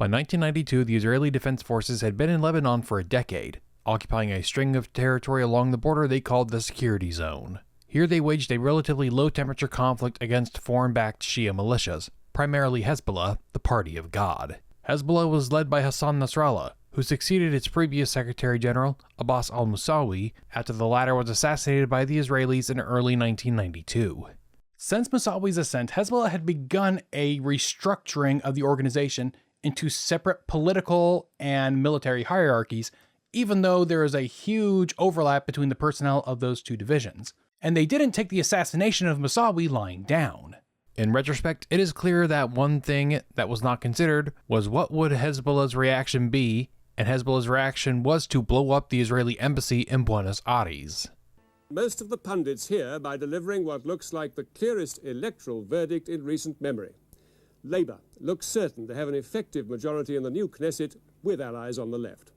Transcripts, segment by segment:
By 1992, the Israeli Defense Forces had been in Lebanon for a decade, occupying a string of territory along the border they called the Security Zone. Here they waged a relatively low-temperature conflict against foreign-backed Shia militias, primarily Hezbollah, the Party of God. Hezbollah was led by Hassan Nasrallah, who succeeded its previous Secretary General, Abbas al-Musawi, after the latter was assassinated by the Israelis in early 1992. Since Musawi's ascent, Hezbollah had begun a restructuring of the organization into separate political and military hierarchies, even though there is a huge overlap between the personnel of those two divisions. And they didn't take the assassination of Musawi lying down. In retrospect, it is clear that one thing that was not considered was what would Hezbollah's reaction be, and Hezbollah's reaction was to blow up the Israeli embassy in Buenos Aires. Most of the pundits here by delivering what looks like the clearest electoral verdict in recent memory. Labour looks certain to have an effective majority in the new Knesset with allies on the left.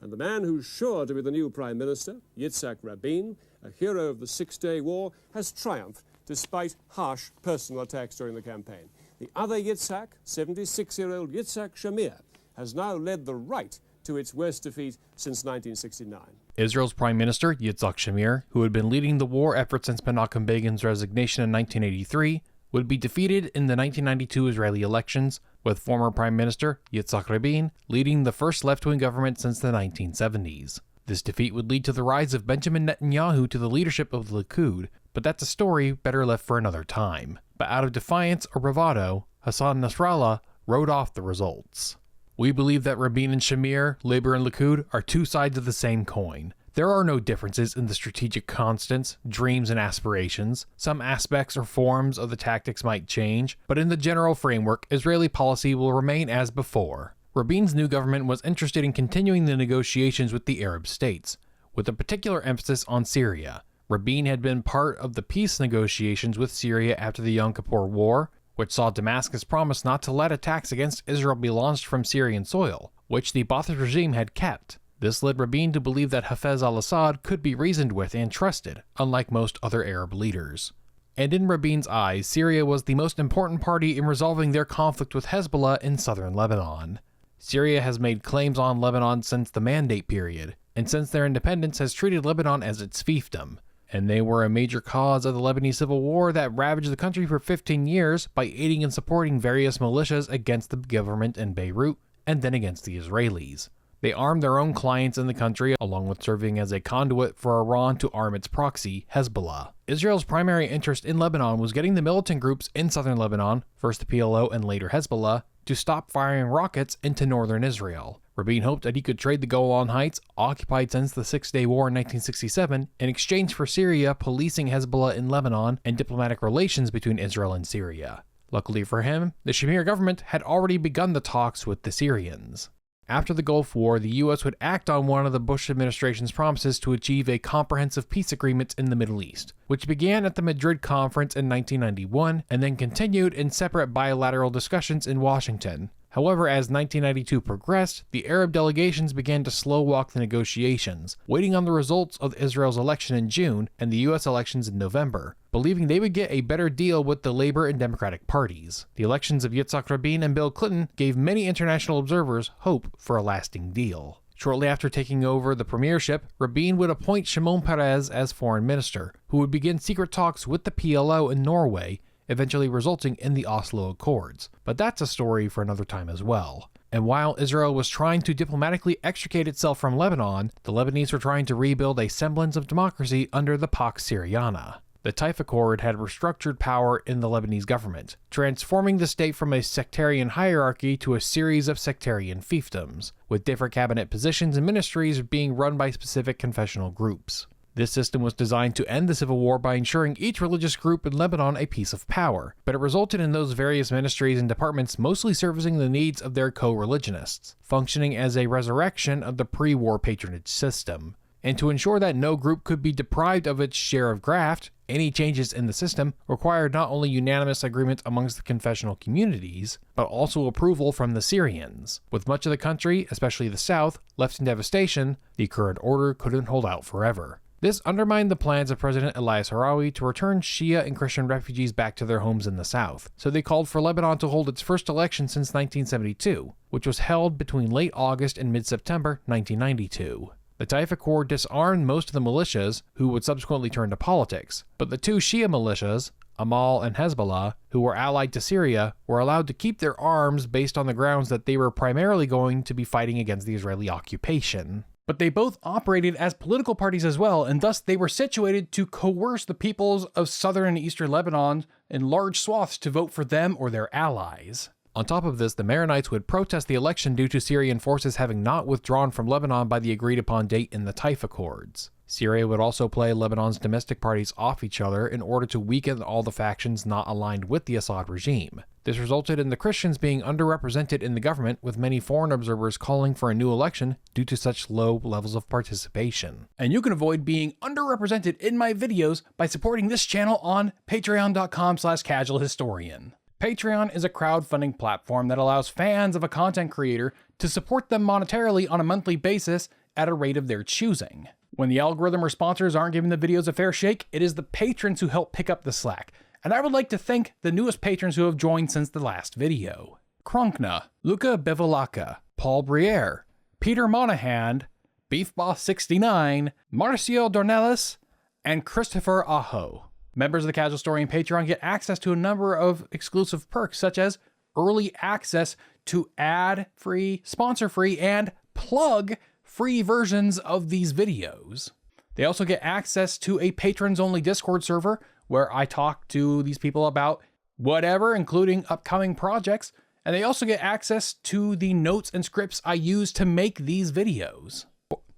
And the man who's sure to be the new Prime Minister, Yitzhak Rabin, a hero of the Six-Day War, has triumphed despite harsh personal attacks during the campaign. The other Yitzhak, 76-year-old Yitzhak Shamir, has now led the right to its worst defeat since 1969. Israel's Prime Minister, Yitzhak Shamir, who had been leading the war effort since Menachem Begin's resignation in 1983, would be defeated in the 1992 Israeli elections, with former Prime Minister Yitzhak Rabin leading the first left-wing government since the 1970s. This defeat would lead to the rise of Benjamin Netanyahu to the leadership of the Likud, but that's a story better left for another time. But out of defiance or bravado, Hassan Nasrallah wrote off the results. We believe that Rabin and Shamir, Labour and Likud, are two sides of the same coin. There are no differences in the strategic constants, dreams, and aspirations. Some aspects or forms of the tactics might change, but in the general framework, Israeli policy will remain as before. Rabin's new government was interested in continuing the negotiations with the Arab states, with a particular emphasis on Syria. Rabin had been part of the peace negotiations with Syria after the Yom Kippur War, which saw Damascus promise not to let attacks against Israel be launched from Syrian soil, which the Ba'ath regime had kept. This led Rabin to believe that Hafez al-Assad could be reasoned with and trusted, unlike most other Arab leaders. And in Rabin's eyes, Syria was the most important party in resolving their conflict with Hezbollah in southern Lebanon. Syria has made claims on Lebanon since the Mandate period, and since their independence has treated Lebanon as its fiefdom. And they were a major cause of the Lebanese civil war that ravaged the country for 15 years by aiding and supporting various militias against the government in Beirut, and then against the Israelis. They armed their own clients in the country, along with serving as a conduit for Iran to arm its proxy, Hezbollah. Israel's primary interest in Lebanon was getting the militant groups in southern Lebanon, first the PLO and later Hezbollah, to stop firing rockets into northern Israel. Rabin hoped that he could trade the Golan Heights, occupied since the Six-Day War in 1967, in exchange for Syria policing Hezbollah in Lebanon and diplomatic relations between Israel and Syria. Luckily for him, the Shamir government had already begun the talks with the Syrians. After the Gulf War, the U.S. would act on one of the Bush administration's promises to achieve a comprehensive peace agreement in the Middle East, which began at the Madrid Conference in 1991 and then continued in separate bilateral discussions in Washington. However, as 1992 progressed, the Arab delegations began to slow walk the negotiations, waiting on the results of Israel's election in June and the U.S. elections in November, believing they would get a better deal with the Labor and Democratic parties. The elections of Yitzhak Rabin and Bill Clinton gave many international observers hope for a lasting deal. Shortly after taking over the premiership, Rabin would appoint Shimon Peres as foreign minister, who would begin secret talks with the PLO in Norway, eventually resulting in the Oslo Accords. But that's a story for another time as well. And while Israel was trying to diplomatically extricate itself from Lebanon, the Lebanese were trying to rebuild a semblance of democracy under the Pax Syriana. The Taif Accord had restructured power in the Lebanese government, transforming the state from a sectarian hierarchy to a series of sectarian fiefdoms, with different cabinet positions and ministries being run by specific confessional groups. This system was designed to end the civil war by ensuring each religious group in Lebanon a piece of power, but it resulted in those various ministries and departments mostly servicing the needs of their co-religionists, functioning as a resurrection of the pre-war patronage system. And to ensure that no group could be deprived of its share of graft, any changes in the system required not only unanimous agreement amongst the confessional communities, but also approval from the Syrians. With much of the country, especially the south, left in devastation, the current order couldn't hold out forever. This undermined the plans of President Elias Harawi to return Shia and Christian refugees back to their homes in the south, so they called for Lebanon to hold its first election since 1972, which was held between late August and mid-September 1992. The Taif Accord disarmed most of the militias, who would subsequently turn to politics, but the two Shia militias, Amal and Hezbollah, who were allied to Syria, were allowed to keep their arms based on the grounds that they were primarily going to be fighting against the Israeli occupation. But they both operated as political parties as well, and thus they were situated to coerce the peoples of southern and eastern Lebanon in large swaths to vote for them or their allies. On top of this, the Maronites would protest the election due to Syrian forces having not withdrawn from Lebanon by the agreed-upon date in the Taif Accords. Syria would also play Lebanon's domestic parties off each other in order to weaken all the factions not aligned with the Assad regime. This resulted in the Christians being underrepresented in the government, with many foreign observers calling for a new election due to such low levels of participation. And you can avoid being underrepresented in my videos by supporting this channel on patreon.com/casualhistorian. Patreon is a crowdfunding platform that allows fans of a content creator to support them monetarily on a monthly basis at a rate of their choosing. When the algorithm or sponsors aren't giving the videos a fair shake, it is the patrons who help pick up the slack. And I would like to thank the newest patrons who have joined since the last video. Kronkna, Luca Bevilacca, Paul Briere, Peter Monahan, BeefBoss69, Marcio Dornelis, and Christopher Aho. Members of the Casual Historian Patreon get access to a number of exclusive perks, such as early access to ad-free, sponsor-free, and plug-free versions of these videos. They also get access to a patrons-only Discord server where I talk to these people about whatever, including upcoming projects, and they also get access to the notes and scripts I use to make these videos.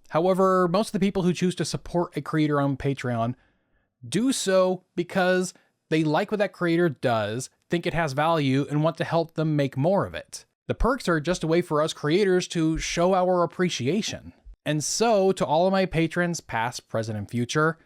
However, most of the people who choose to support a creator on Patreon do so because they like what that creator does, think it has value, and want to help them make more of it. The perks are just a way for us creators to show our appreciation. And so, to all of my patrons, past, present, and future,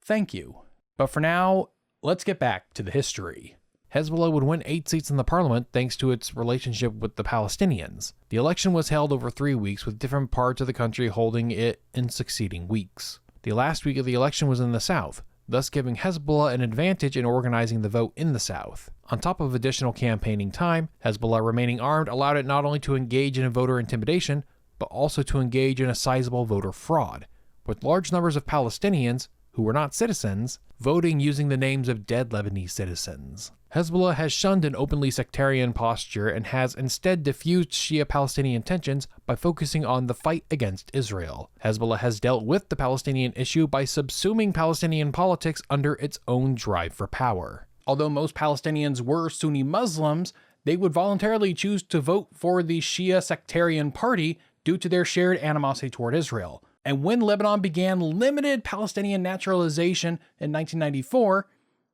thank you. But for now, let's get back to the history. Hezbollah would win 8 seats in the parliament thanks to its relationship with the Palestinians. The election was held over 3 weeks, with different parts of the country holding it in succeeding weeks. The last week of the election was in the south, thus giving Hezbollah an advantage in organizing the vote in the south. On top of additional campaigning time, Hezbollah remaining armed allowed it not only to engage in voter intimidation, but also to engage in a sizable voter fraud, with large numbers of Palestinians, who were not citizens, voting using the names of dead Lebanese citizens. Hezbollah has shunned an openly sectarian posture and has instead diffused Shia-Palestinian tensions by focusing on the fight against Israel. Hezbollah has dealt with the Palestinian issue by subsuming Palestinian politics under its own drive for power. Although most Palestinians were Sunni Muslims, they would voluntarily choose to vote for the Shia sectarian party due to their shared animosity toward Israel. And when Lebanon began limited Palestinian naturalization in 1994,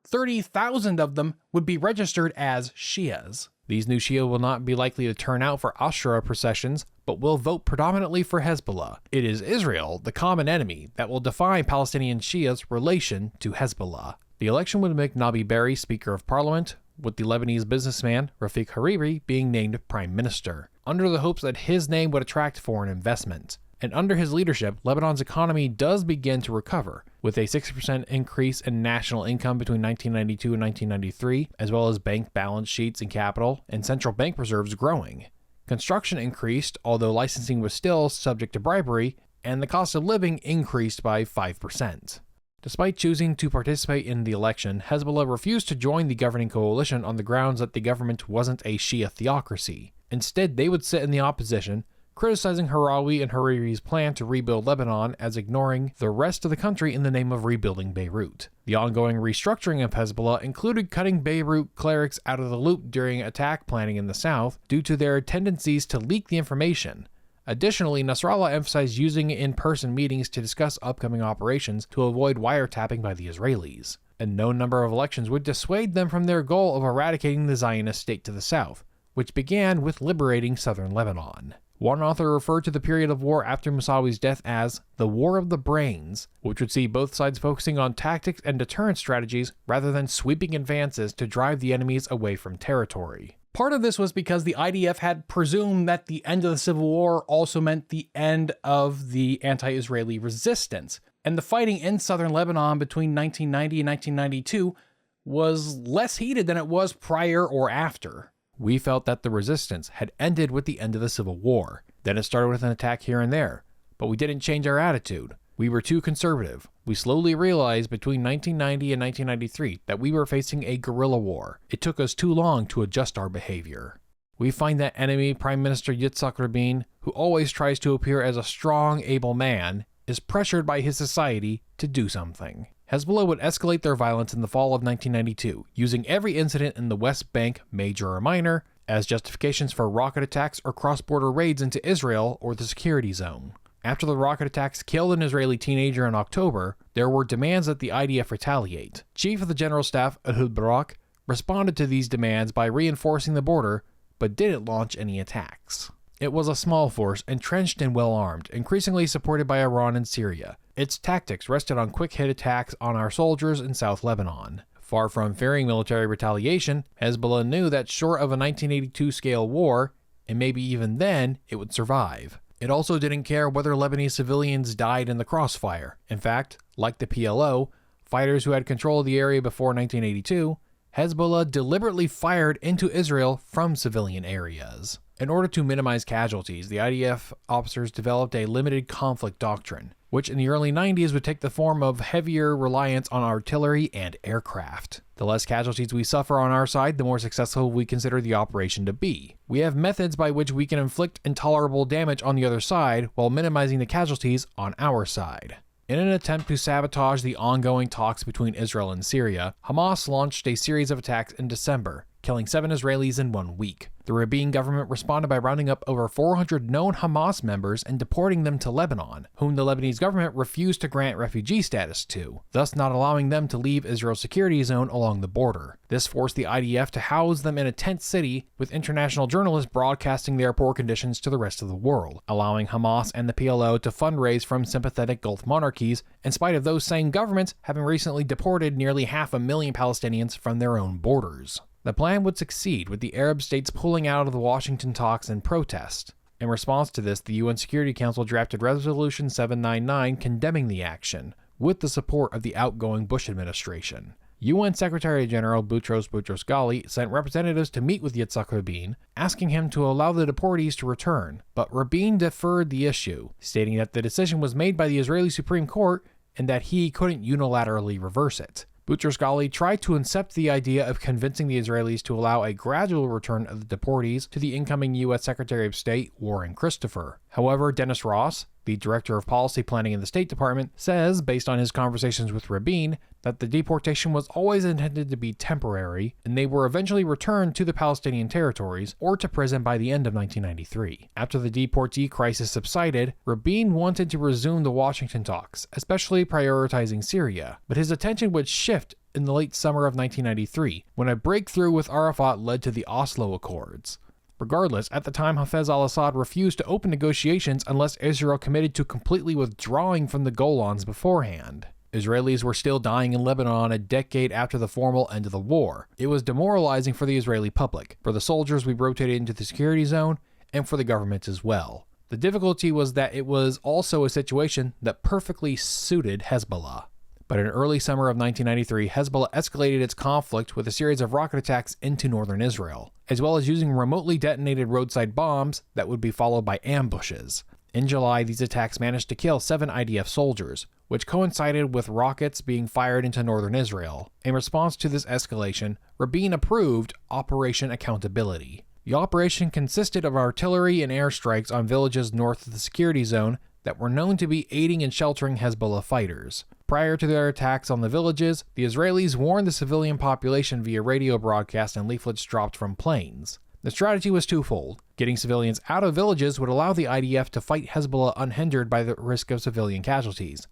30,000 of them would be registered as Shias. These new Shia will not be likely to turn out for Ashura processions, but will vote predominantly for Hezbollah. It is Israel, the common enemy, that will define Palestinian Shia's relation to Hezbollah. The election would make Nabi Berri Speaker of Parliament, with the Lebanese businessman Rafik Hariri being named Prime Minister, under the hopes that his name would attract foreign investment. And under his leadership, Lebanon's economy does begin to recover, with a 60% increase in national income between 1992 and 1993, as well as bank balance sheets and capital, and central bank reserves growing. Construction increased, although licensing was still subject to bribery, and the cost of living increased by 5%. Despite choosing to participate in the election, Hezbollah refused to join the governing coalition on the grounds that the government wasn't a Shia theocracy. Instead, they would sit in the opposition, criticizing Harawi and Hariri's plan to rebuild Lebanon as ignoring the rest of the country in the name of rebuilding Beirut. The ongoing restructuring of Hezbollah included cutting Beirut clerics out of the loop during attack planning in the south due to their tendencies to leak the information. Additionally, Nasrallah emphasized using in-person meetings to discuss upcoming operations to avoid wiretapping by the Israelis. A known number of elections would dissuade them from their goal of eradicating the Zionist state to the south, which began with liberating southern Lebanon. One author referred to the period of war after Moussawi's death as the War of the Brains, which would see both sides focusing on tactics and deterrence strategies rather than sweeping advances to drive the enemies away from territory. Part of this was because the IDF had presumed that the end of the Civil War also meant the end of the anti-Israeli resistance, and the fighting in southern Lebanon between 1990 and 1992 was less heated than it was prior or after. We felt that the resistance had ended with the end of the Civil War. Then it started with an attack here and there, but we didn't change our attitude. We were too conservative. We slowly realized between 1990 and 1993 that we were facing a guerrilla war. It took us too long to adjust our behavior. We find that enemy, Prime Minister Yitzhak Rabin, who always tries to appear as a strong, able man, is pressured by his society to do something. Hezbollah would escalate their violence in the fall of 1992, using every incident in the West Bank, major or minor, as justifications for rocket attacks or cross-border raids into Israel or the security zone. After the rocket attacks killed an Israeli teenager in October, there were demands that the IDF retaliate. Chief of the General Staff, Ehud Barak, responded to these demands by reinforcing the border, but didn't launch any attacks. It was a small force, entrenched and well-armed, increasingly supported by Iran and Syria. Its tactics rested on quick-hit attacks on our soldiers in South Lebanon. Far from fearing military retaliation, Hezbollah knew that short of a 1982-scale war, and maybe even then, it would survive. It also didn't care whether Lebanese civilians died in the crossfire. In fact, like the PLO, fighters who had control of the area before 1982, Hezbollah deliberately fired into Israel from civilian areas. In order to minimize casualties, the IDF officers developed a limited conflict doctrine, which in the early 90s would take the form of heavier reliance on artillery and aircraft. The less casualties we suffer on our side, the more successful we consider the operation to be. We have methods by which we can inflict intolerable damage on the other side while minimizing the casualties on our side. In an attempt to sabotage the ongoing talks between Israel and Syria, Hamas launched a series of attacks in December, killing 7 Israelis in 1 week. The Rabin government responded by rounding up over 400 known Hamas members and deporting them to Lebanon, whom the Lebanese government refused to grant refugee status to, thus not allowing them to leave Israel's security zone along the border. This forced the IDF to house them in a tent city, with international journalists broadcasting their poor conditions to the rest of the world, allowing Hamas and the PLO to fundraise from sympathetic Gulf monarchies, in spite of those same governments having recently deported nearly 500,000 Palestinians from their own borders. The plan would succeed, with the Arab states pulling out of the Washington talks in protest. In response to this, the UN Security Council drafted Resolution 799 condemning the action, with the support of the outgoing Bush administration. UN Secretary General Boutros Ghali sent representatives to meet with Yitzhak Rabin, asking him to allow the deportees to return, but Rabin deferred the issue, stating that the decision was made by the Israeli Supreme Court and that he couldn't unilaterally reverse it. Boutros Ghali tried to incept the idea of convincing the Israelis to allow a gradual return of the deportees to the incoming U.S. Secretary of State, Warren Christopher. However, Dennis Ross, the Director of Policy Planning in the State Department, says, based on his conversations with Rabin, that the deportation was always intended to be temporary, and they were eventually returned to the Palestinian territories or to prison by the end of 1993. After the deportee crisis subsided, Rabin wanted to resume the Washington talks, especially prioritizing Syria, but his attention would shift in the late summer of 1993, when a breakthrough with Arafat led to the Oslo Accords. Regardless, at the time Hafez al-Assad refused to open negotiations unless Israel committed to completely withdrawing from the Golans beforehand. Israelis were still dying in Lebanon a decade after the formal end of the war. It was demoralizing for the Israeli public, for the soldiers we rotated into the security zone, and for the government as well. The difficulty was that it was also a situation that perfectly suited Hezbollah. But in early summer of 1993, Hezbollah escalated its conflict with a series of rocket attacks into northern Israel, as well as using remotely detonated roadside bombs that would be followed by ambushes. In July, these attacks managed to kill 7 IDF soldiers, which coincided with rockets being fired into northern Israel. In response to this escalation, Rabin approved Operation Accountability. The operation consisted of artillery and airstrikes on villages north of the security zone that were known to be aiding and sheltering Hezbollah fighters. Prior to their attacks on the villages, the Israelis warned the civilian population via radio broadcast and leaflets dropped from planes. The strategy was twofold. Getting civilians out of villages would allow the IDF to fight Hezbollah unhindered by the risk of civilian casualties.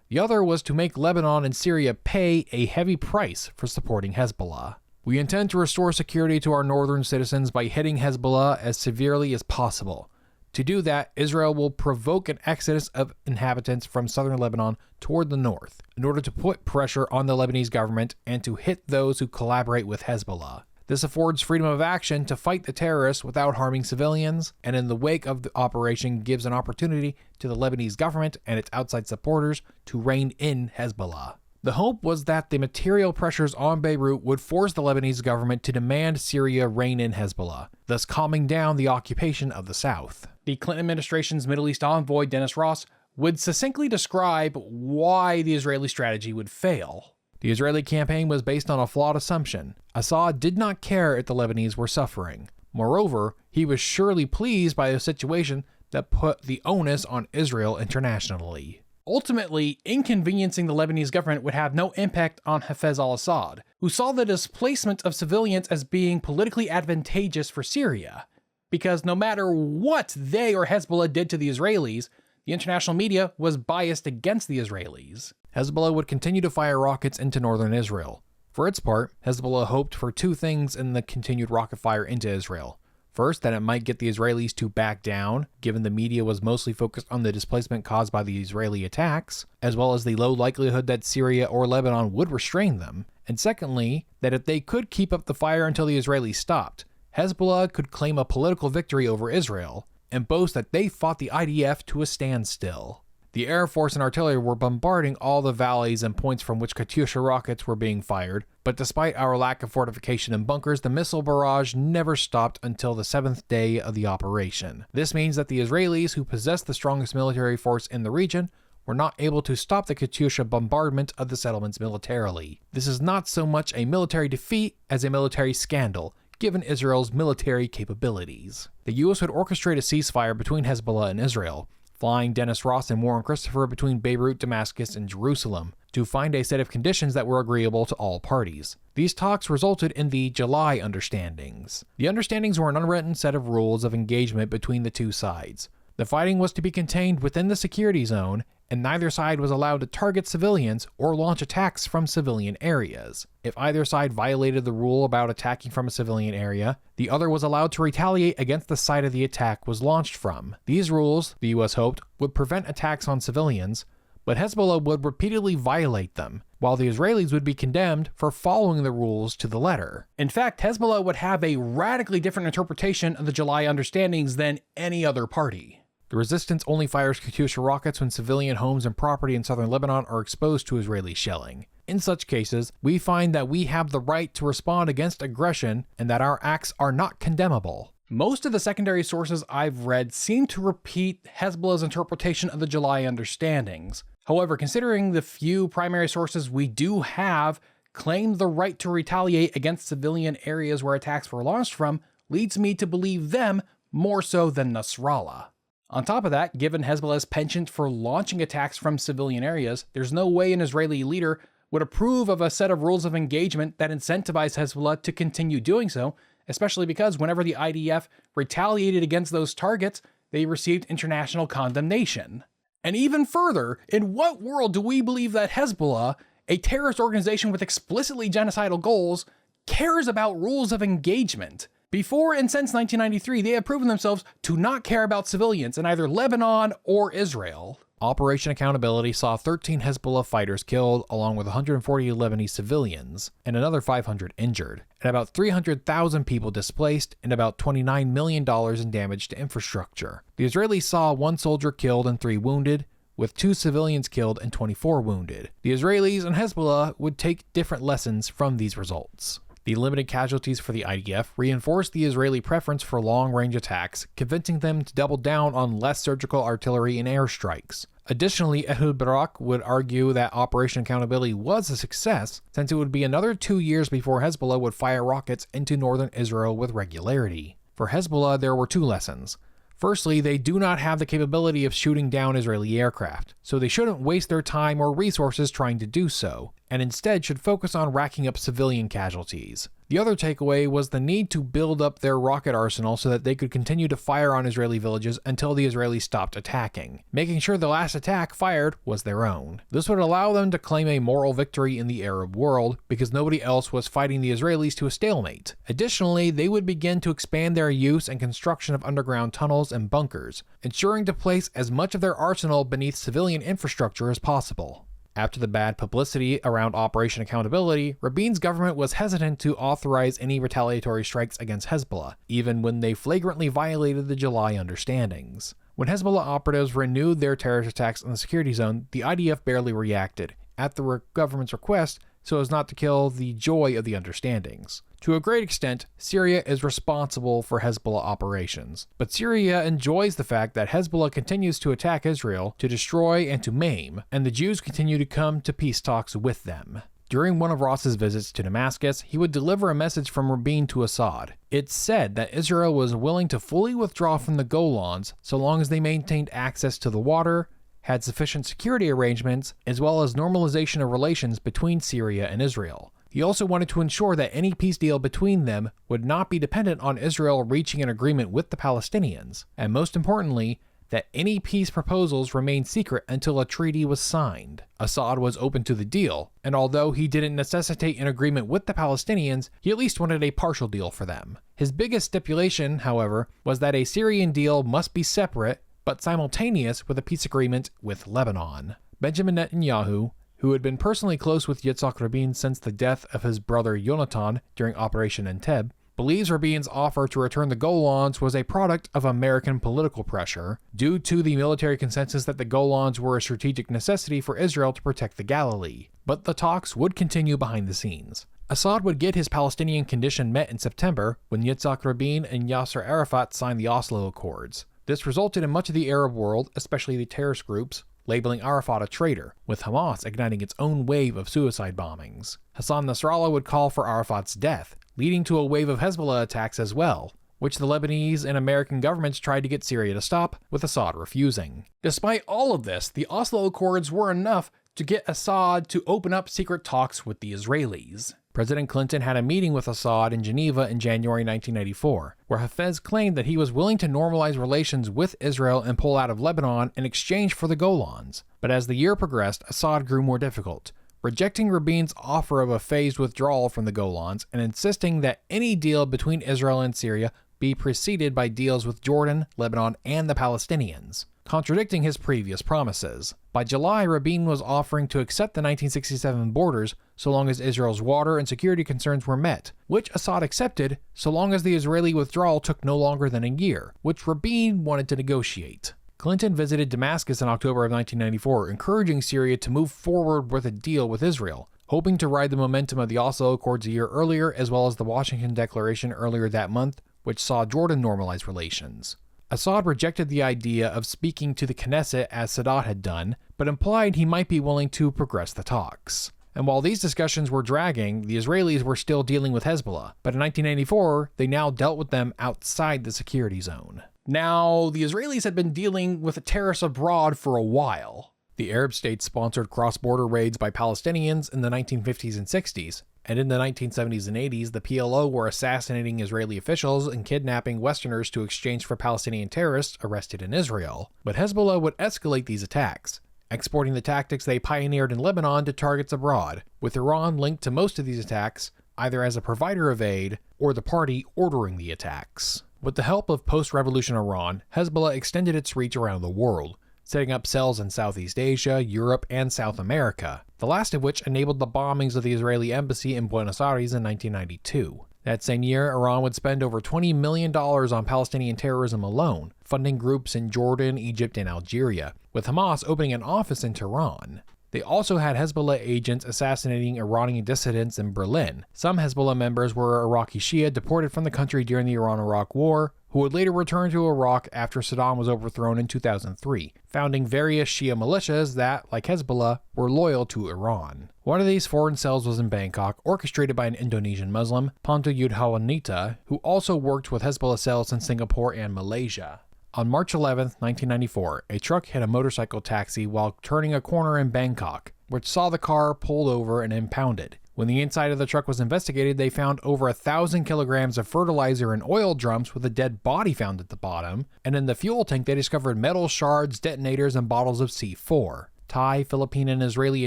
The other was to make Lebanon and Syria pay a heavy price for supporting Hezbollah. We intend to restore security to our northern citizens by hitting Hezbollah as severely as possible. To do that, Israel will provoke an exodus of inhabitants from southern Lebanon toward the north, in order to put pressure on the Lebanese government and to hit those who collaborate with Hezbollah. This affords freedom of action to fight the terrorists without harming civilians, and in the wake of the operation gives an opportunity to the Lebanese government and its outside supporters to rein in Hezbollah. The hope was that the material pressures on Beirut would force the Lebanese government to demand Syria rein in Hezbollah, thus calming down the occupation of the south. The Clinton administration's Middle East envoy, Dennis Ross, would succinctly describe why the Israeli strategy would fail. The Israeli campaign was based on a flawed assumption. Assad did not care if the Lebanese were suffering. Moreover, he was surely pleased by a situation that put the onus on Israel internationally. Ultimately, inconveniencing the Lebanese government would have no impact on Hafez al-Assad, who saw the displacement of civilians as being politically advantageous for Syria, because no matter what they or Hezbollah did to the Israelis, the international media was biased against the Israelis. Hezbollah would continue to fire rockets into northern Israel. For its part, Hezbollah hoped for two things in the continued rocket fire into Israel. First, that it might get the Israelis to back down, given the media was mostly focused on the displacement caused by the Israeli attacks, as well as the low likelihood that Syria or Lebanon would restrain them. And secondly, that if they could keep up the fire until the Israelis stopped, Hezbollah could claim a political victory over Israel, and boast that they fought the IDF to a standstill. The Air Force and artillery were bombarding all the valleys and points from which Katyusha rockets were being fired, but despite our lack of fortification and bunkers, the missile barrage never stopped until the 7th day of the operation. This means that the Israelis, who possessed the strongest military force in the region, were not able to stop the Katyusha bombardment of the settlements militarily. This is not so much a military defeat as a military scandal, given Israel's military capabilities. The U.S. would orchestrate a ceasefire between Hezbollah and Israel, flying Dennis Ross and Warren Christopher between Beirut, Damascus, and Jerusalem to find a set of conditions that were agreeable to all parties. These talks resulted in the July understandings. The understandings were an unwritten set of rules of engagement between the two sides. The fighting was to be contained within the security zone, and neither side was allowed to target civilians or launch attacks from civilian areas. If either side violated the rule about attacking from a civilian area, the other was allowed to retaliate against the site of the attack was launched from. These rules, the US hoped, would prevent attacks on civilians, but Hezbollah would repeatedly violate them, while the Israelis would be condemned for following the rules to the letter. In fact, Hezbollah would have a radically different interpretation of the July understandings than any other party. The resistance only fires Katyusha rockets when civilian homes and property in southern Lebanon are exposed to Israeli shelling. In such cases, we find that we have the right to respond against aggression and that our acts are not condemnable. Most of the secondary sources I've read seem to repeat Hezbollah's interpretation of the July understandings. However, considering the few primary sources we do have claim the right to retaliate against civilian areas where attacks were launched from, leads me to believe them more so than Nasrallah. On top of that, given Hezbollah's penchant for launching attacks from civilian areas, there's no way an Israeli leader would approve of a set of rules of engagement that incentivize Hezbollah to continue doing so, especially because whenever the IDF retaliated against those targets, they received international condemnation. And even further, in what world do we believe that Hezbollah, a terrorist organization with explicitly genocidal goals, cares about rules of engagement? Before and since 1993, they have proven themselves to not care about civilians in either Lebanon or Israel. Operation Accountability saw 13 Hezbollah fighters killed, along with 140 Lebanese civilians, and another 500 injured, and about 300,000 people displaced, and about $29 million in damage to infrastructure. The Israelis saw 1 soldier killed and 3 wounded, with 2 civilians killed and 24 wounded. The Israelis and Hezbollah would take different lessons from these results. The limited casualties for the IDF reinforced the Israeli preference for long-range attacks, convincing them to double down on less surgical artillery and airstrikes. Additionally, Ehud Barak would argue that Operation Accountability was a success, since it would be another 2 years before Hezbollah would fire rockets into northern Israel with regularity. For Hezbollah, there were 2 lessons. Firstly, they do not have the capability of shooting down Israeli aircraft, so they shouldn't waste their time or resources trying to do so, and instead should focus on racking up civilian casualties. The other takeaway was the need to build up their rocket arsenal so that they could continue to fire on Israeli villages until the Israelis stopped attacking, making sure the last attack fired was their own. This would allow them to claim a moral victory in the Arab world because nobody else was fighting the Israelis to a stalemate. Additionally, they would begin to expand their use and construction of underground tunnels and bunkers, ensuring to place as much of their arsenal beneath civilian infrastructure as possible. After the bad publicity around Operation Accountability, Rabin's government was hesitant to authorize any retaliatory strikes against Hezbollah, even when they flagrantly violated the July understandings. When Hezbollah operatives renewed their terrorist attacks in the security zone, the IDF barely reacted, at the government's request, so as not to kill the joy of the understandings. To a great extent, Syria is responsible for Hezbollah operations, but Syria enjoys the fact that Hezbollah continues to attack Israel, to destroy and to maim, and the Jews continue to come to peace talks with them. During one of Ross's visits to Damascus, he would deliver a message from Rabin to Assad. It's said that Israel was willing to fully withdraw from the Golans so long as they maintained access to the water, had sufficient security arrangements, as well as normalization of relations between Syria and Israel. He also wanted to ensure that any peace deal between them would not be dependent on Israel reaching an agreement with the Palestinians, and most importantly, that any peace proposals remained secret until a treaty was signed. Assad was open to the deal, and although he didn't necessitate an agreement with the Palestinians, he at least wanted a partial deal for them. His biggest stipulation, however, was that a Syrian deal must be separate, but simultaneous with a peace agreement with Lebanon. Benjamin Netanyahu, who had been personally close with Yitzhak Rabin since the death of his brother Yonatan during Operation Entebbe, believes Rabin's offer to return the Golans was a product of American political pressure, due to the military consensus that the Golans were a strategic necessity for Israel to protect the Galilee. But the talks would continue behind the scenes. Assad would get his Palestinian condition met in September when Yitzhak Rabin and Yasser Arafat signed the Oslo Accords. This resulted in much of the Arab world, especially the terrorist groups, labeling Arafat a traitor, with Hamas igniting its own wave of suicide bombings. Hassan Nasrallah would call for Arafat's death, leading to a wave of Hezbollah attacks as well, which the Lebanese and American governments tried to get Syria to stop, with Assad refusing. Despite all of this, the Oslo Accords were enough to get Assad to open up secret talks with the Israelis. President Clinton had a meeting with Assad in Geneva in January 1994, where Hafez claimed that he was willing to normalize relations with Israel and pull out of Lebanon in exchange for the Golans. But as the year progressed, Assad grew more difficult, rejecting Rabin's offer of a phased withdrawal from the Golans and insisting that any deal between Israel and Syria be preceded by deals with Jordan, Lebanon, and the Palestinians, contradicting his previous promises. By July, Rabin was offering to accept the 1967 borders so long as Israel's water and security concerns were met, which Assad accepted so long as the Israeli withdrawal took no longer than a year, which Rabin wanted to negotiate. Clinton visited Damascus in October of 1994, encouraging Syria to move forward with a deal with Israel, hoping to ride the momentum of the Oslo Accords a year earlier, as well as the Washington Declaration earlier that month, which saw Jordan normalize relations. Assad rejected the idea of speaking to the Knesset as Sadat had done, but implied he might be willing to progress the talks. And while these discussions were dragging, the Israelis were still dealing with Hezbollah, but in 1994, they now dealt with them outside the security zone. Now, the Israelis had been dealing with terrorists abroad for a while. The Arab states sponsored cross-border raids by Palestinians in the 1950s and 60s, and in the 1970s and 80s, the PLO were assassinating Israeli officials and kidnapping Westerners to exchange for Palestinian terrorists arrested in Israel. But Hezbollah would escalate these attacks, exporting the tactics they pioneered in Lebanon to targets abroad, with Iran linked to most of these attacks, either as a provider of aid or the party ordering the attacks. With the help of post-revolution Iran, Hezbollah extended its reach around the world, setting up cells in Southeast Asia, Europe, and South America, the last of which enabled the bombings of the Israeli embassy in Buenos Aires in 1992. That same year, Iran would spend over $20 million on Palestinian terrorism alone, funding groups in Jordan, Egypt, and Algeria, with Hamas opening an office in Tehran. They also had Hezbollah agents assassinating Iranian dissidents in Berlin. Some Hezbollah members were Iraqi Shia deported from the country during the Iran-Iraq War, who would later return to Iraq after Saddam was overthrown in 2003, founding various Shia militias that, like Hezbollah, were loyal to Iran. One of these foreign cells was in Bangkok, orchestrated by an Indonesian Muslim, Panto Yudhawanita, who also worked with Hezbollah cells in Singapore and Malaysia. On March 11, 1994, a truck hit a motorcycle taxi while turning a corner in Bangkok, which saw the car pulled over and impounded. When the inside of the truck was investigated, they found over 1,000 kilograms of fertilizer in oil drums with a dead body found at the bottom, and in the fuel tank they discovered metal shards, detonators, and bottles of C4. Thai, Philippine, and Israeli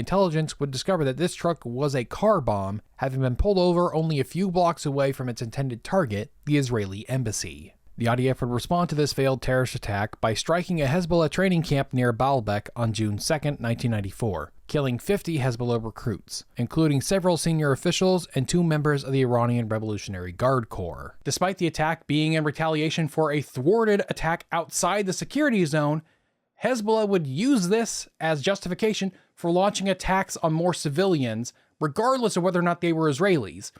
intelligence would discover that this truck was a car bomb, having been pulled over only a few blocks away from its intended target, the Israeli embassy. The IDF would respond to this failed terrorist attack by striking a Hezbollah training camp near Baalbek on June 2, 1994, killing 50 Hezbollah recruits, including several senior officials and 2 members of the Iranian Revolutionary Guard Corps. Despite the attack being in retaliation for a thwarted attack outside the security zone, Hezbollah would use this as justification for launching attacks on more civilians, regardless of whether or not they were Israelis,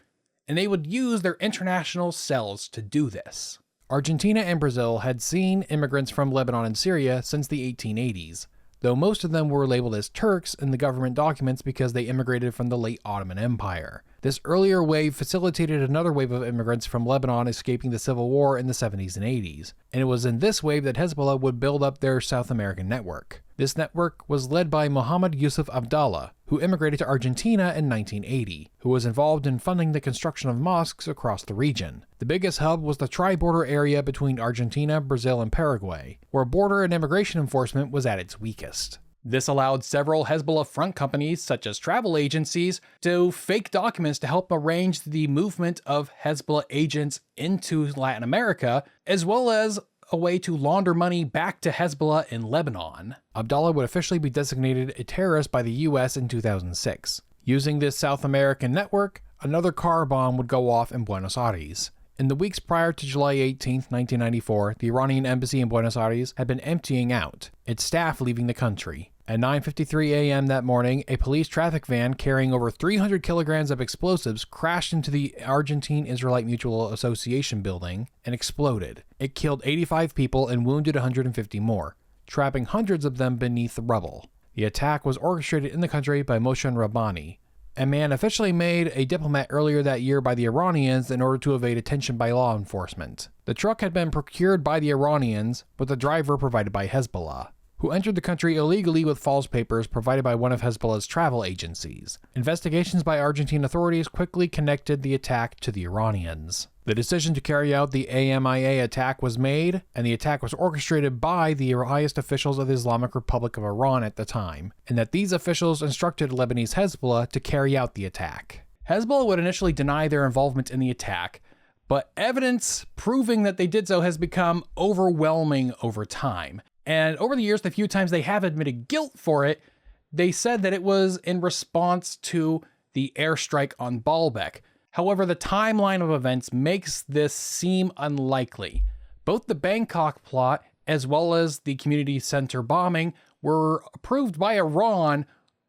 and they would use their international cells to do this. Argentina and Brazil had seen immigrants from Lebanon and Syria since the 1880s, though most of them were labeled as Turks in the government documents because they immigrated from the late Ottoman Empire. This earlier wave facilitated another wave of immigrants from Lebanon escaping the civil war in the 70s and 80s, and it was in this wave that Hezbollah would build up their South American network. This network was led by Mohammed Yusuf Abdallah, who immigrated to Argentina in 1980, who was involved in funding the construction of mosques across the region. The biggest hub was the tri-border area between Argentina, Brazil, and Paraguay, where border and immigration enforcement was at its weakest. This allowed several Hezbollah front companies, such as travel agencies, to fake documents to help arrange the movement of Hezbollah agents into Latin America, as well as a way to launder money back to Hezbollah in Lebanon. Abdallah would officially be designated a terrorist by the US in 2006. Using this South American network, another car bomb would go off in Buenos Aires. In the weeks prior to July 18, 1994, the Iranian embassy in Buenos Aires had been emptying out, its staff leaving the country. At 9:53 a.m. that morning, a police traffic van carrying over 300 kilograms of explosives crashed into the Argentine Israelite Mutual Association building and exploded. It killed 85 people and wounded 150 more, trapping hundreds of them beneath the rubble. The attack was orchestrated in the country by Moshe Rabbani, a man officially made a diplomat earlier that year by the Iranians in order to evade attention by law enforcement. The truck had been procured by the Iranians, with the driver provided by Hezbollah, who entered the country illegally with false papers provided by one of Hezbollah's travel agencies. Investigations by Argentine authorities quickly connected the attack to the Iranians. The decision to carry out the AMIA attack was made, and the attack was orchestrated by the highest officials of the Islamic Republic of Iran at the time, and that these officials instructed Lebanese Hezbollah to carry out the attack. Hezbollah would initially deny their involvement in the attack, but evidence proving that they did so has become overwhelming over time. And over the years, the few times they have admitted guilt for it, they said that it was in response to the airstrike on Baalbek. However, the timeline of events makes this seem unlikely. Both the Bangkok plot as well as the community center bombing were approved by Iran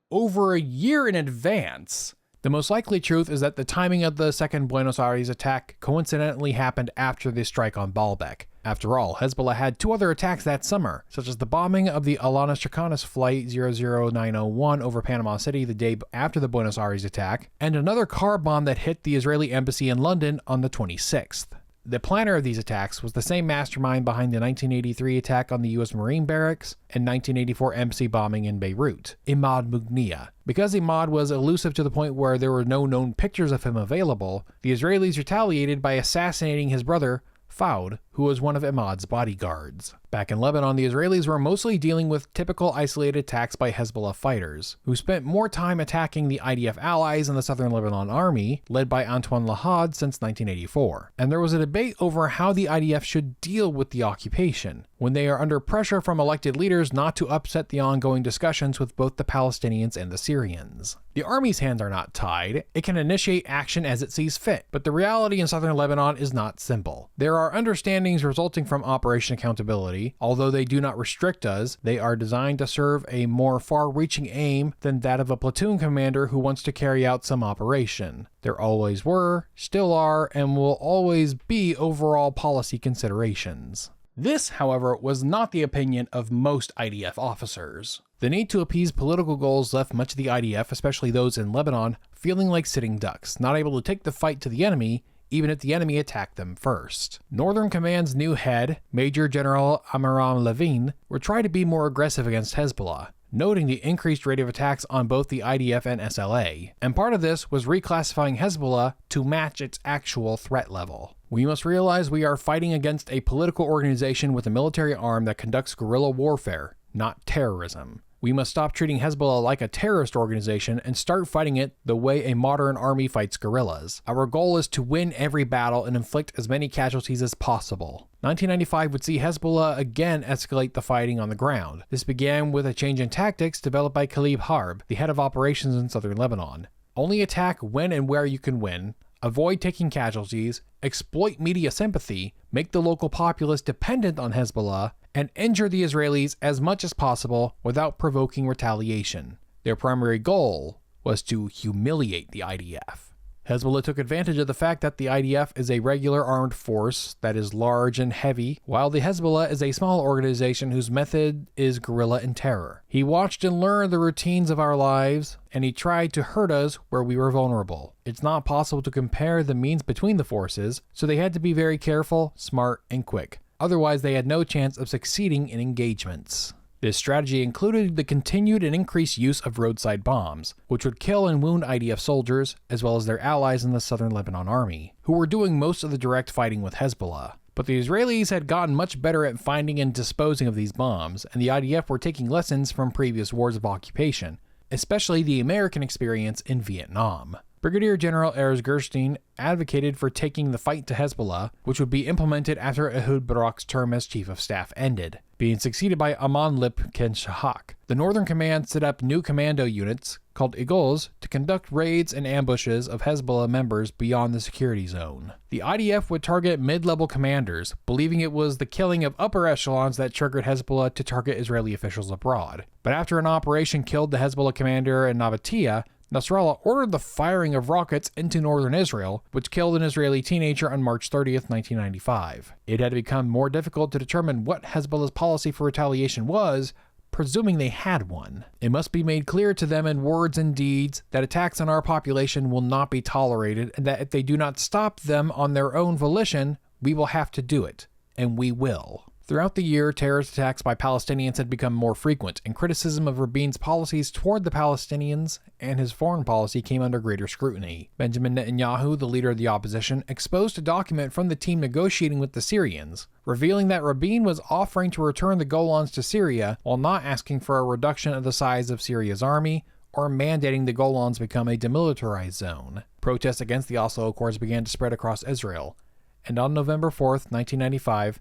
over a year in advance. The most likely truth is that the timing of the second Buenos Aires attack coincidentally happened after the strike on Baalbek. After all, Hezbollah had 2 other attacks that summer, such as the bombing of the Alanis Chakanis Flight 00901 over Panama City the day after the Buenos Aires attack, and another car bomb that hit the Israeli embassy in London on the 26th. The planner of these attacks was the same mastermind behind the 1983 attack on the U.S. Marine Barracks and 1984 embassy bombing in Beirut, Imad Mughniya. Because Imad was elusive to the point where there were no known pictures of him available, the Israelis retaliated by assassinating his brother, Fouad, who was one of Imad's bodyguards. Back in Lebanon, the Israelis were mostly dealing with typical isolated attacks by Hezbollah fighters, who spent more time attacking the IDF allies in the Southern Lebanon Army, led by Antoine Lahad, since 1984. And there was a debate over how the IDF should deal with the occupation, when they are under pressure from elected leaders not to upset the ongoing discussions with both the Palestinians and the Syrians. The army's hands are not tied. It can initiate action as it sees fit, but the reality in southern Lebanon is not simple. There are understandings resulting from Operation Accountability. Although they do not restrict us, they are designed to serve a more far-reaching aim than that of a platoon commander who wants to carry out some operation. There always were, still are, and will always be overall policy considerations. This, however, was not the opinion of most IDF officers. The need to appease political goals left much of the IDF, especially those in Lebanon, feeling like sitting ducks, not able to take the fight to the enemy, even if the enemy attacked them first. Northern Command's new head, Major General Amiram Levine, would try to be more aggressive against Hezbollah, noting the increased rate of attacks on both the IDF and SLA, and part of this was reclassifying Hezbollah to match its actual threat level. We must realize we are fighting against a political organization with a military arm that conducts guerrilla warfare, not terrorism. We must stop treating Hezbollah like a terrorist organization and start fighting it the way a modern army fights guerrillas. Our goal is to win every battle and inflict as many casualties as possible. 1995 would see Hezbollah again escalate the fighting on the ground. This began with a change in tactics developed by Khalid Harb, the head of operations in southern Lebanon. Only attack when and where you can win, avoid taking casualties, exploit media sympathy, make the local populace dependent on Hezbollah, and injure the Israelis as much as possible without provoking retaliation. Their primary goal was to humiliate the IDF. Hezbollah took advantage of the fact that the IDF is a regular armed force that is large and heavy, while the Hezbollah is a small organization whose method is guerrilla and terror. He watched and learned the routines of our lives, and he tried to hurt us where we were vulnerable. It's not possible to compare the means between the forces, so they had to be very careful, smart, and quick. Otherwise, they had no chance of succeeding in engagements. This strategy included the continued and increased use of roadside bombs, which would kill and wound IDF soldiers, as well as their allies in the southern Lebanon army, who were doing most of the direct fighting with Hezbollah. But the Israelis had gotten much better at finding and disposing of these bombs, and the IDF were taking lessons from previous wars of occupation, especially the American experience in Vietnam. Brigadier General Erz Gerstein advocated for taking the fight to Hezbollah, which would be implemented after Ehud Barak's term as Chief of Staff ended, being succeeded by Amon Lip Ken Shahak. The Northern Command set up new commando units, called Eagles, to conduct raids and ambushes of Hezbollah members beyond the security zone. The IDF would target mid-level commanders, believing it was the killing of upper echelons that triggered Hezbollah to target Israeli officials abroad. But after an operation killed the Hezbollah commander in Nabatea, Nasrallah ordered the firing of rockets into northern Israel, which killed an Israeli teenager on March 30th, 1995. It had become more difficult to determine what Hezbollah's policy for retaliation was, presuming they had one. It must be made clear to them in words and deeds that attacks on our population will not be tolerated, and that if they do not stop them on their own volition, we will have to do it. And we will. Throughout the year, terrorist attacks by Palestinians had become more frequent, and criticism of Rabin's policies toward the Palestinians and his foreign policy came under greater scrutiny. Benjamin Netanyahu, the leader of the opposition, exposed a document from the team negotiating with the Syrians, revealing that Rabin was offering to return the Golans to Syria while not asking for a reduction of the size of Syria's army or mandating the Golans become a demilitarized zone. Protests against the Oslo Accords began to spread across Israel, and on November 4th, 1995,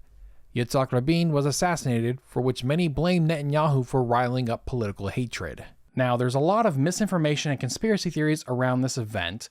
Yitzhak Rabin was assassinated, for which many blame Netanyahu for riling up political hatred. Now, there's a lot of misinformation and conspiracy theories around this event,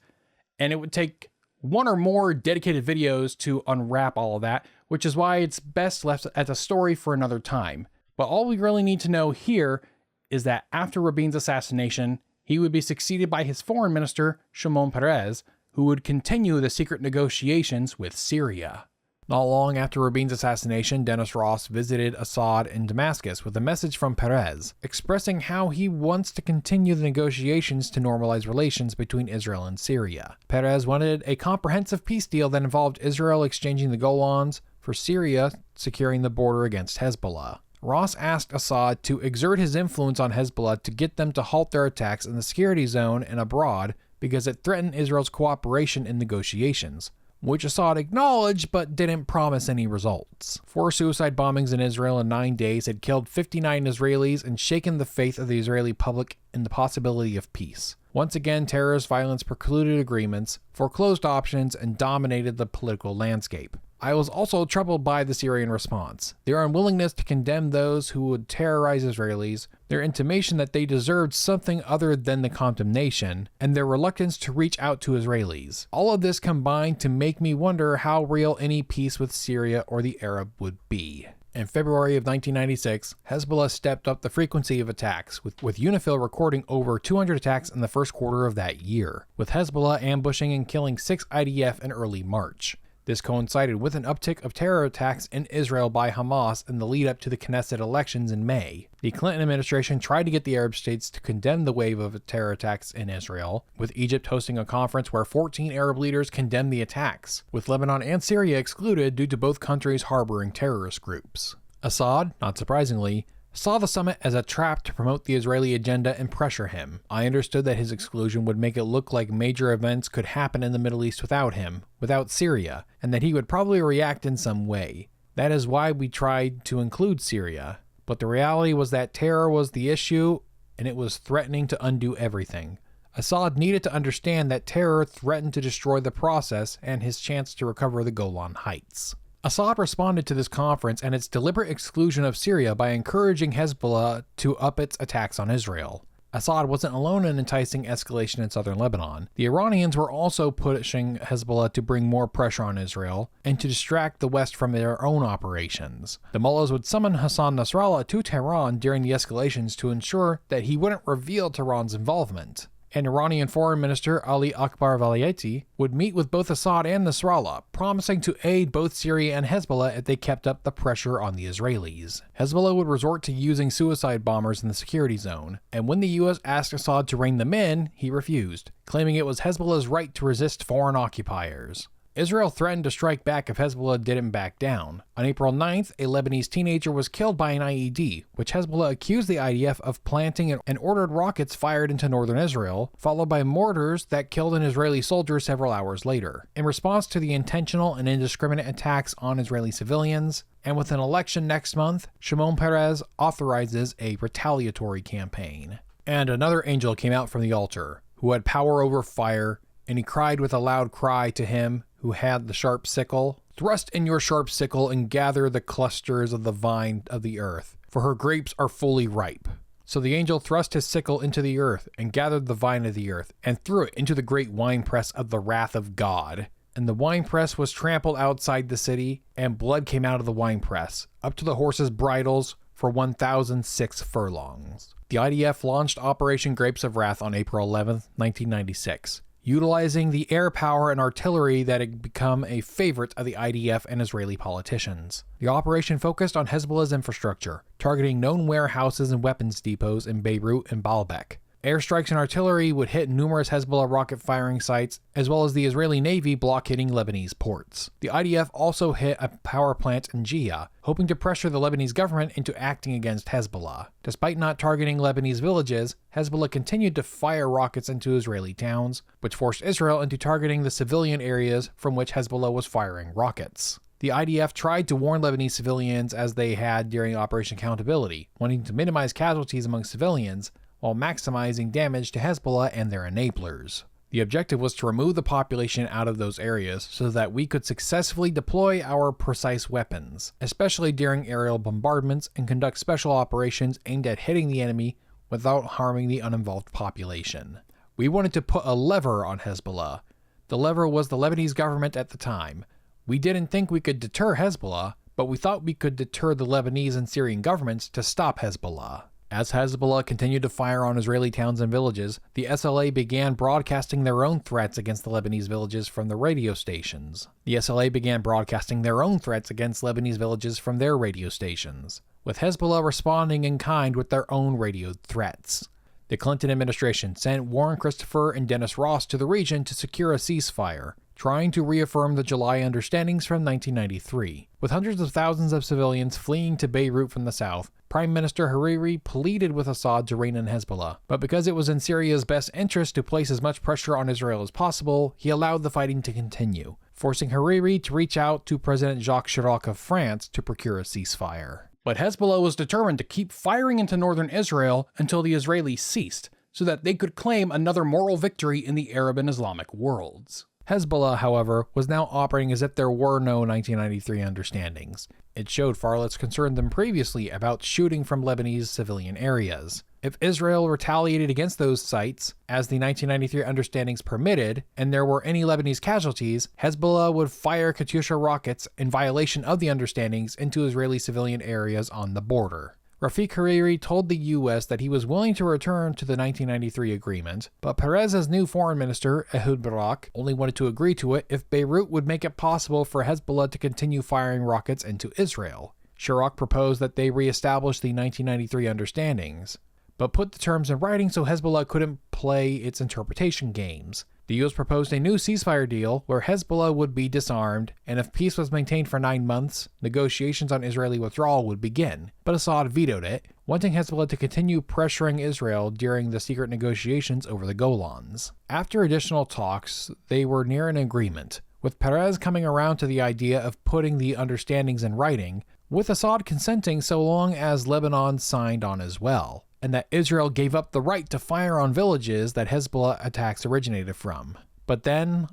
and it would take one or more dedicated videos to unwrap all of that, which is why it's best left as a story for another time. But all we really need to know here is that after Rabin's assassination, he would be succeeded by his foreign minister, Shimon Peres, who would continue the secret negotiations with Syria. Not long after Rabin's assassination, Dennis Ross visited Assad in Damascus with a message from Peres, expressing how he wants to continue the negotiations to normalize relations between Israel and Syria. Peres wanted a comprehensive peace deal that involved Israel exchanging the Golans for Syria securing the border against Hezbollah. Ross asked Assad to exert his influence on Hezbollah to get them to halt their attacks in the security zone and abroad because it threatened Israel's cooperation in negotiations, which Assad acknowledged but didn't promise any results. 4 suicide bombings in Israel in 9 days had killed 59 Israelis and shaken the faith of the Israeli public in the possibility of peace. Once again, terrorist violence precluded agreements, foreclosed options, and dominated the political landscape. I was also troubled by the Syrian response. Their unwillingness to condemn those who would terrorize Israelis, their intimation that they deserved something other than the condemnation, and their reluctance to reach out to Israelis. All of this combined to make me wonder how real any peace with Syria or the Arab would be. In February of 1996, Hezbollah stepped up the frequency of attacks, with UNIFIL recording over 200 attacks in the first quarter of that year, with Hezbollah ambushing and killing 6 IDF in early March. This coincided with an uptick of terror attacks in Israel by Hamas in the lead-up to the Knesset elections in May. The Clinton administration tried to get the Arab states to condemn the wave of terror attacks in Israel, with Egypt hosting a conference where 14 Arab leaders condemned the attacks, with Lebanon and Syria excluded due to both countries harboring terrorist groups. Assad, not surprisingly, saw the summit as a trap to promote the Israeli agenda and pressure him. I understood that his exclusion would make it look like major events could happen in the Middle East without him, without Syria, and that he would probably react in some way. That is why we tried to include Syria. But the reality was that terror was the issue, and it was threatening to undo everything. Assad needed to understand that terror threatened to destroy the process and his chance to recover the Golan Heights. Assad responded to this conference and its deliberate exclusion of Syria by encouraging Hezbollah to up its attacks on Israel. Assad wasn't alone in enticing escalation in southern Lebanon. The Iranians were also pushing Hezbollah to bring more pressure on Israel and to distract the West from their own operations. The mullahs would summon Hassan Nasrallah to Tehran during the escalations to ensure that he wouldn't reveal Tehran's involvement. And Iranian Foreign Minister Ali Akbar Velayati would meet with both Assad and Nasrallah, promising to aid both Syria and Hezbollah if they kept up the pressure on the Israelis. Hezbollah would resort to using suicide bombers in the security zone, and when the US asked Assad to rein them in, he refused, claiming it was Hezbollah's right to resist foreign occupiers. Israel threatened to strike back if Hezbollah didn't back down. On April 9th, a Lebanese teenager was killed by an IED, which Hezbollah accused the IDF of planting and ordered rockets fired into northern Israel, followed by mortars that killed an Israeli soldier several hours later. In response to the intentional and indiscriminate attacks on Israeli civilians, and with an election next month, Shimon Peres authorizes a retaliatory campaign. And another angel came out from the altar, who had power over fire, and he cried with a loud cry to him who had the sharp sickle, "Thrust in your sharp sickle and gather the clusters of the vine of the earth, for her grapes are fully ripe." So the angel thrust his sickle into the earth and gathered the vine of the earth and threw it into the great winepress of the wrath of God. And the winepress was trampled outside the city, and blood came out of the winepress, up to the horses' bridles for 1,006 furlongs. The IDF launched Operation Grapes of Wrath on April 11, 1996. Utilizing the air power and artillery that had become a favorite of the IDF and Israeli politicians. The operation focused on Hezbollah's infrastructure, targeting known warehouses and weapons depots in Beirut and Baalbek. Airstrikes and artillery would hit numerous Hezbollah rocket firing sites, as well as the Israeli Navy blockading Lebanese ports. The IDF also hit a power plant in Jiyah, hoping to pressure the Lebanese government into acting against Hezbollah. Despite not targeting Lebanese villages, Hezbollah continued to fire rockets into Israeli towns, which forced Israel into targeting the civilian areas from which Hezbollah was firing rockets. The IDF tried to warn Lebanese civilians as they had during Operation Accountability, wanting to minimize casualties among civilians, while maximizing damage to Hezbollah and their enablers. The objective was to remove the population out of those areas so that we could successfully deploy our precise weapons, especially during aerial bombardments, and conduct special operations aimed at hitting the enemy without harming the uninvolved population. We wanted to put a lever on Hezbollah. The lever was the Lebanese government at the time. We didn't think we could deter Hezbollah, but we thought we could deter the Lebanese and Syrian governments to stop Hezbollah. As Hezbollah continued to fire on Israeli towns and villages, the SLA began broadcasting their own threats against the Lebanese villages from the radio stations. The SLA began broadcasting their own threats against Lebanese villages from their radio stations, with Hezbollah responding in kind with their own radio threats. The Clinton administration sent Warren Christopher and Dennis Ross to the region to secure a ceasefire, trying to reaffirm the July understandings from 1993. With hundreds of thousands of civilians fleeing to Beirut from the south, Prime Minister Hariri pleaded with Assad to rein in Hezbollah, but because it was in Syria's best interest to place as much pressure on Israel as possible, he allowed the fighting to continue, forcing Hariri to reach out to President Jacques Chirac of France to procure a ceasefire. But Hezbollah was determined to keep firing into northern Israel until the Israelis ceased, so that they could claim another moral victory in the Arab and Islamic worlds. Hezbollah, however, was now operating as if there were no 1993 understandings. It showed far less concern than previously about shooting from Lebanese civilian areas. If Israel retaliated against those sites, as the 1993 understandings permitted, and there were any Lebanese casualties, Hezbollah would fire Katyusha rockets in violation of the understandings into Israeli civilian areas on the border. Rafiq Hariri told the U.S. that he was willing to return to the 1993 agreement, but Perez's new foreign minister, Ehud Barak, only wanted to agree to it if Beirut would make it possible for Hezbollah to continue firing rockets into Israel. Chirac proposed that they reestablish the 1993 understandings, but put the terms in writing so Hezbollah couldn't play its interpretation games. The U.S. proposed a new ceasefire deal where Hezbollah would be disarmed, and if peace was maintained for 9 months, negotiations on Israeli withdrawal would begin. But Assad vetoed it, wanting Hezbollah to continue pressuring Israel during the secret negotiations over the Golans. After additional talks, they were near an agreement, with Perez coming around to the idea of putting the understandings in writing, with Assad consenting so long as Lebanon signed on as well, and that Israel gave up the right to fire on villages that Hezbollah attacks originated from. But then,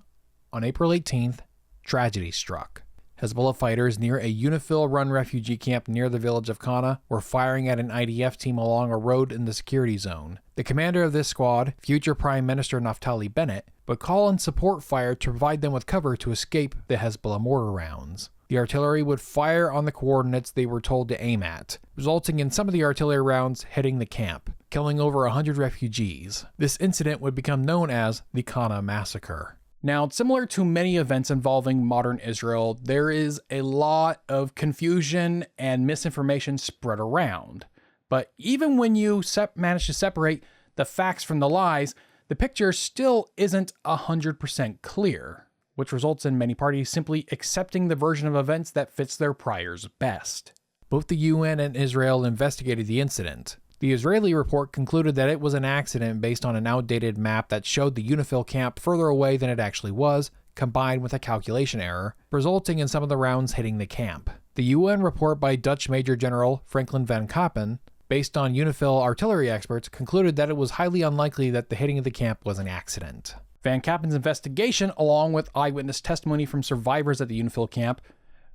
on April 18th, tragedy struck. Hezbollah fighters near a UNIFIL-run refugee camp near the village of Qana were firing at an IDF team along a road in the security zone. The commander of this squad, future Prime Minister Naftali Bennett, would call in support fire to provide them with cover to escape the Hezbollah mortar rounds. The artillery would fire on the coordinates they were told to aim at, resulting in some of the artillery rounds hitting the camp, killing over 100 refugees. This incident would become known as the Qana Massacre. Now, similar to many events involving modern Israel, there is a lot of confusion and misinformation spread around. But even when you manage to separate the facts from the lies, the picture still isn't 100% clear, which results in many parties simply accepting the version of events that fits their priors best. Both the UN and Israel investigated the incident. The Israeli report concluded that it was an accident based on an outdated map that showed the UNIFIL camp further away than it actually was, combined with a calculation error, resulting in some of the rounds hitting the camp. The UN report by Dutch Major General Franklin van Kappen, based on UNIFIL artillery experts, concluded that it was highly unlikely that the hitting of the camp was an accident. Van Kappen's investigation, along with eyewitness testimony from survivors at the UNIFIL camp,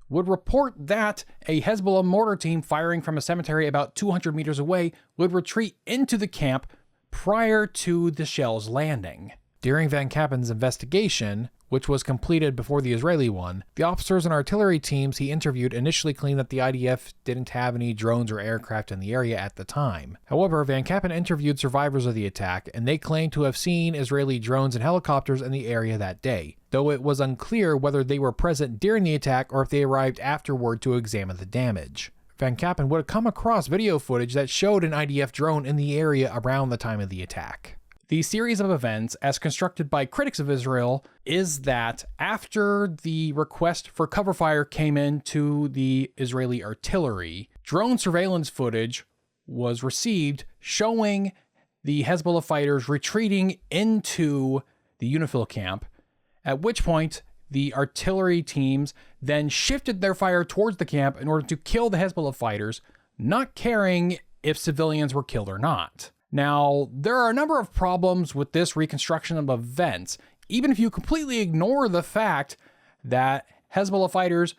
would report that a Hezbollah mortar team firing from a cemetery about 200 meters away would retreat into the camp prior to the shells landing. During Van Kappen's investigation, which was completed before the Israeli one, the officers and artillery teams he interviewed initially claimed that the IDF didn't have any drones or aircraft in the area at the time. However, Van Kappen interviewed survivors of the attack, and they claimed to have seen Israeli drones and helicopters in the area that day, though it was unclear whether they were present during the attack or if they arrived afterward to examine the damage. Van Kappen would have come across video footage that showed an IDF drone in the area around the time of the attack. The series of events, as constructed by critics of Israel, is that after the request for cover fire came into the Israeli artillery, drone surveillance footage was received showing the Hezbollah fighters retreating into the UNIFIL camp, at which point the artillery teams then shifted their fire towards the camp in order to kill the Hezbollah fighters, not caring if civilians were killed or not. Now, there are a number of problems with this reconstruction of events, even if you completely ignore the fact that Hezbollah fighters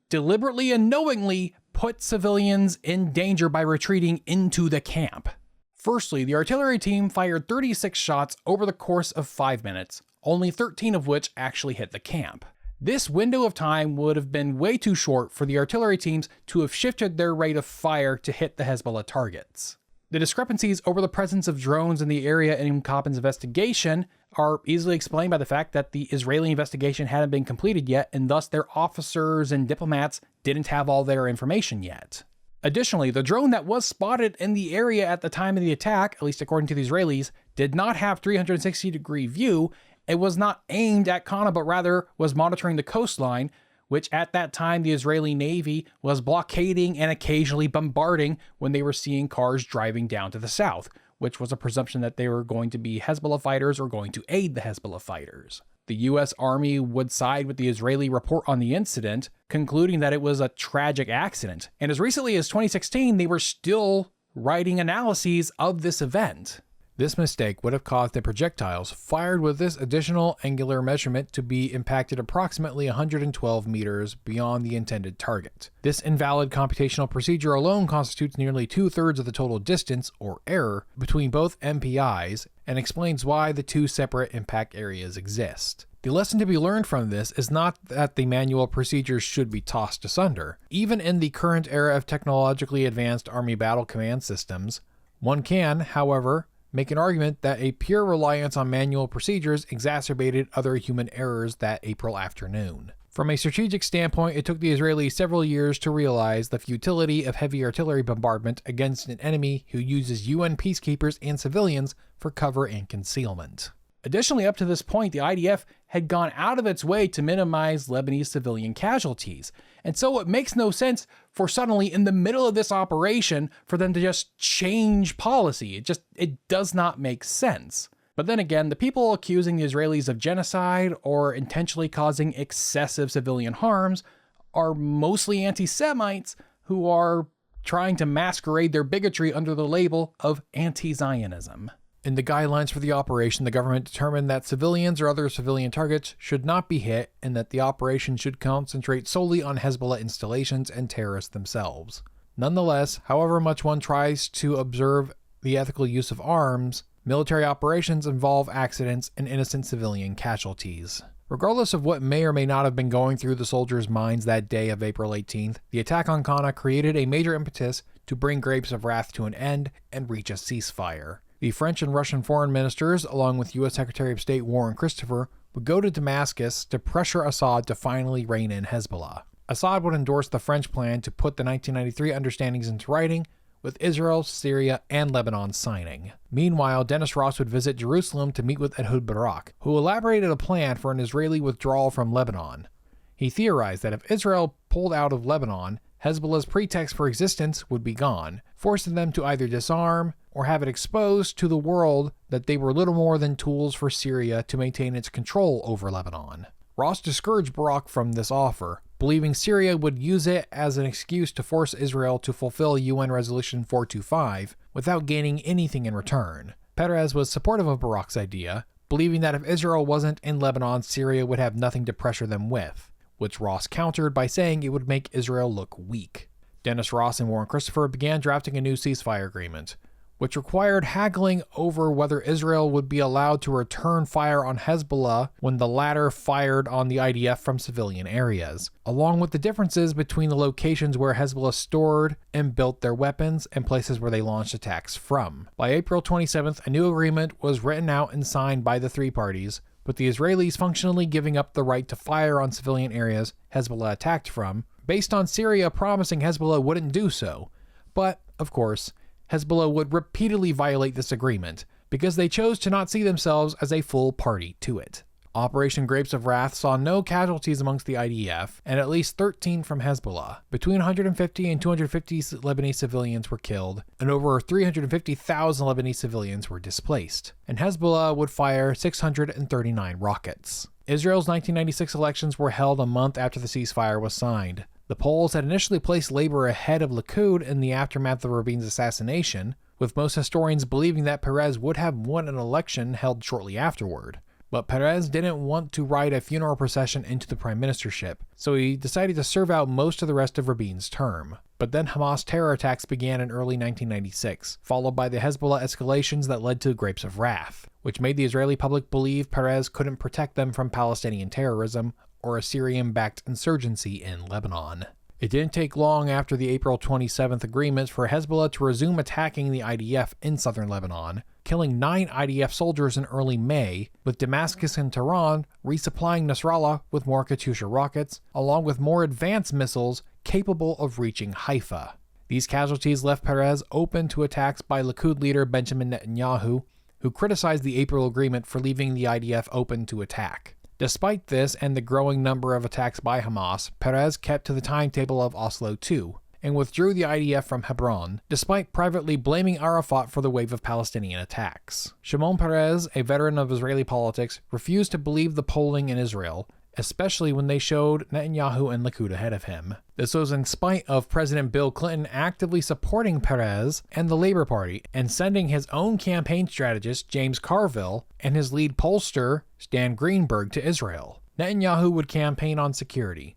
deliberately and knowingly put civilians in danger by retreating into the camp. Firstly, the artillery team fired 36 shots over the course of 5 minutes, only 13 of which actually hit the camp. This window of time would have been way too short for the artillery teams to have shifted their rate of fire to hit the Hezbollah targets. The discrepancies over the presence of drones in the area in Kappen's investigation are easily explained by the fact that the Israeli investigation hadn't been completed yet, and thus their officers and diplomats didn't have all their information yet. Additionally, the drone that was spotted in the area at the time of the attack, at least according to the Israelis, did not have 360-degree view. It was not aimed at Qana, but rather was monitoring the coastline, which at that time the Israeli Navy was blockading and occasionally bombarding when they were seeing cars driving down to the south, which was a presumption that they were going to be Hezbollah fighters or going to aid the Hezbollah fighters. The U.S. Army would side with the Israeli report on the incident, concluding that it was a tragic accident. And as recently as 2016, they were still writing analyses of this event. This mistake would have caused the projectiles fired with this additional angular measurement to be impacted approximately 112 meters beyond the intended target. This invalid computational procedure alone constitutes nearly 2/3 of the total distance, or error, between both MPIs and explains why the two separate impact areas exist. The lesson to be learned from this is not that the manual procedures should be tossed asunder. Even in the current era of technologically advanced Army battle command systems, one can, however, make an argument that a pure reliance on manual procedures exacerbated other human errors that April afternoon. From a strategic standpoint, it took the Israelis several years to realize the futility of heavy artillery bombardment against an enemy who uses UN peacekeepers and civilians for cover and concealment. Additionally, up to this point, the IDF had gone out of its way to minimize Lebanese civilian casualties. And so it makes no sense for suddenly, in the middle of this operation, for them to just change policy. It does not make sense. But then again, the people accusing the Israelis of genocide or intentionally causing excessive civilian harms are mostly anti-Semites who are trying to masquerade their bigotry under the label of anti-Zionism. In the guidelines for the operation, the government determined that civilians or other civilian targets should not be hit and that the operation should concentrate solely on Hezbollah installations and terrorists themselves. Nonetheless, however much one tries to observe the ethical use of arms, military operations involve accidents and innocent civilian casualties. Regardless of what may or may not have been going through the soldiers' minds that day of April 18th, the attack on Qana created a major impetus to bring Grapes of Wrath to an end and reach a ceasefire. The French and Russian foreign ministers, along with U.S. Secretary of State Warren Christopher, would go to Damascus to pressure Assad to finally rein in Hezbollah. Assad would endorse the French plan to put the 1993 understandings into writing, with Israel, Syria, and Lebanon signing. Meanwhile, Dennis Ross would visit Jerusalem to meet with Ehud Barak, who elaborated a plan for an Israeli withdrawal from Lebanon. He theorized that if Israel pulled out of Lebanon, Hezbollah's pretext for existence would be gone, forcing them to either disarm or have it exposed to the world that they were little more than tools for Syria to maintain its control over Lebanon. Ross discouraged Barak from this offer, believing Syria would use it as an excuse to force Israel to fulfill UN Resolution 425 without gaining anything in return. Peres was supportive of Barak's idea, believing that if Israel wasn't in Lebanon, Syria would have nothing to pressure them with, which Ross countered by saying it would make Israel look weak. Dennis Ross and Warren Christopher began drafting a new ceasefire agreement, which required haggling over whether Israel would be allowed to return fire on Hezbollah when the latter fired on the IDF from civilian areas, along with the differences between the locations where Hezbollah stored and built their weapons and places where they launched attacks from. By April 27th, a new agreement was written out and signed by the three parties, with the Israelis functionally giving up the right to fire on civilian areas Hezbollah attacked from, based on Syria promising Hezbollah wouldn't do so. But, of course, Hezbollah would repeatedly violate this agreement, because they chose to not see themselves as a full party to it. Operation Grapes of Wrath saw no casualties amongst the IDF, and at least 13 from Hezbollah. Between 150 and 250 Lebanese civilians were killed, and over 350,000 Lebanese civilians were displaced, and Hezbollah would fire 639 rockets. Israel's 1996 elections were held a month after the ceasefire was signed. The polls had initially placed Labor ahead of Likud in the aftermath of Rabin's assassination, with most historians believing that Peres would have won an election held shortly afterward. But Peres didn't want to ride a funeral procession into the prime ministership, so he decided to serve out most of the rest of Rabin's term. But then Hamas terror attacks began in early 1996, followed by the Hezbollah escalations that led to Grapes of Wrath, which made the Israeli public believe Peres couldn't protect them from Palestinian terrorism or a Syrian-backed insurgency in Lebanon. It didn't take long after the April 27th agreement for Hezbollah to resume attacking the IDF in southern Lebanon, killing 9 IDF soldiers in early May, with Damascus and Tehran resupplying Nasrallah with more Katyusha rockets, along with more advanced missiles capable of reaching Haifa. These casualties left Peres open to attacks by Likud leader Benjamin Netanyahu, who criticized the April agreement for leaving the IDF open to attack. Despite this and the growing number of attacks by Hamas, Peres kept to the timetable of Oslo II, and withdrew the IDF from Hebron, despite privately blaming Arafat for the wave of Palestinian attacks. Shimon Peres, a veteran of Israeli politics, refused to believe the polling in Israel, especially when they showed Netanyahu and Likud ahead of him. This was in spite of President Bill Clinton actively supporting Peres and the Labor Party, and sending his own campaign strategist James Carville and his lead pollster Stan Greenberg to Israel. Netanyahu would campaign on security,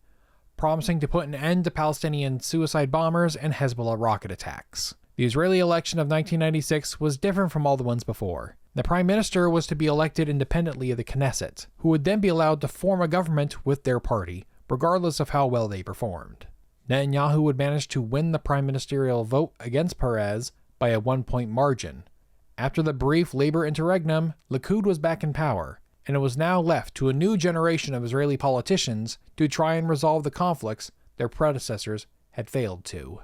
promising to put an end to Palestinian suicide bombers and Hezbollah rocket attacks. The Israeli election of 1996 was different from all the ones before. The prime minister was to be elected independently of the Knesset, who would then be allowed to form a government with their party, regardless of how well they performed. Netanyahu would manage to win the prime ministerial vote against Peres by a 1-point margin. After the brief labor interregnum, Likud was back in power, and it was now left to a new generation of Israeli politicians to try and resolve the conflicts their predecessors had failed to.